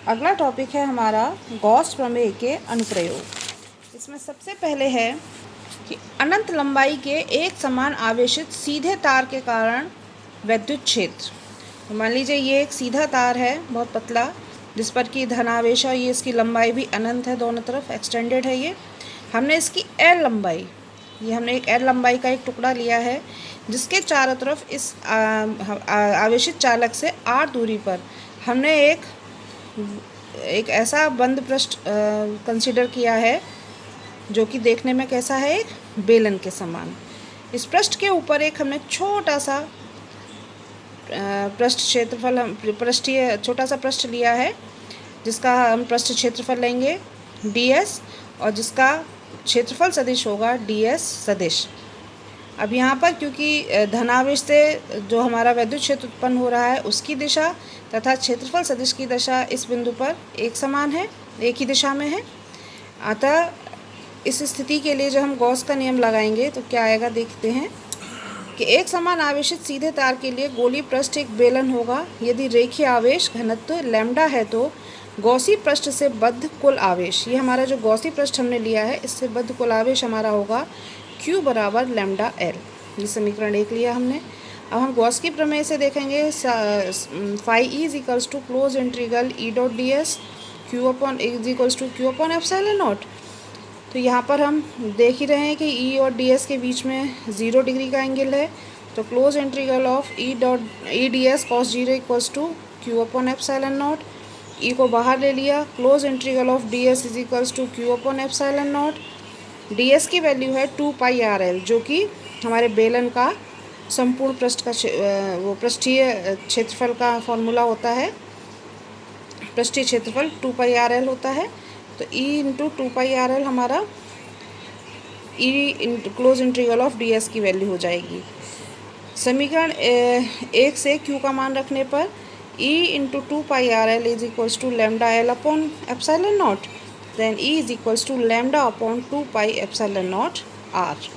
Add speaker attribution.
Speaker 1: अगला टॉपिक है हमारा गॉस प्रमेय के अनुप्रयोग। इसमें सबसे पहले है कि अनंत लंबाई के एक समान आवेशित सीधे तार के कारण विद्युत क्षेत्र। तो मान लीजिए ये एक सीधा तार है बहुत पतला, जिस पर कि धनावेश है, ये इसकी लंबाई भी अनंत है, दोनों तरफ एक्सटेंडेड है। ये हमने इसकी एल लंबाई, ये हमने एक एल लंबाई का एक टुकड़ा लिया है जिसके चारों तरफ इस आवेशित चालक से आर दूरी पर हमने एक ऐसा बंद पृष्ठ कंसीडर किया है जो कि देखने में कैसा है, एक बेलन के समान। इस पृष्ठ के ऊपर एक हमने छोटा सा पृष्ठ क्षेत्रफल छोटा सा पृष्ठ लिया है जिसका हम पृष्ठ क्षेत्रफल लेंगे ds और जिसका क्षेत्रफल सदिश होगा ds सदिश। अब यहाँ पर क्योंकि धनावेश से जो हमारा विद्युत क्षेत्र उत्पन्न हो रहा है उसकी दिशा तथा क्षेत्रफल सदिश की दिशा इस बिंदु पर एक समान है, एक ही दिशा में है। अतः इस स्थिति के लिए जो हम गॉस का नियम लगाएंगे तो क्या आएगा, देखते हैं कि एक समान आवेशित सीधे तार के लिए गोलीय पृष्ठ एक बेलन होगा। यदि रेखीय आवेश घनत्व लैम्डा है तो गॉसी पृष्ठ से बद्ध कुल आवेश, ये हमारा जो गॉसी पृष्ठ हमने लिया है इससे बद्ध कुल आवेश हमारा होगा Q बराबर लैम्डा एल। ये समीकरण 1 लिया हमने। अब हम गॉस की प्रमेय से देखेंगे phi E is equals to close integral E dot D S Q upon is equals to Q upon epsilon not. तो यहाँ पर हम देख ही रहे हैं कि ई और डी एस के बीच में 0 डिग्री का एंगल है। तो close integral of E d s cos 0 equals to Q upon epsilon naught. E को बाहर ले लिया, close integral of d s is equals to Q upon epsilon naught. D s की वैल्यू है 2 pi R L, जो कि हमारे बेलन का संपूर्ण पृष्ठ का वो पृष्ठीय क्षेत्रफल का फॉर्मूला होता है। पृष्ठीय क्षेत्रफल 2 पाई आर एल होता है। तो E into 2 pi R L हमारा E into close integral of d s की वैल्यू हो जाएगी। समीकरण 1 से Q का मान रखने पर E into 2 pi R L is equals to lambda L upon epsilon not, then E is equals to lambda upon 2 pi epsilon not are.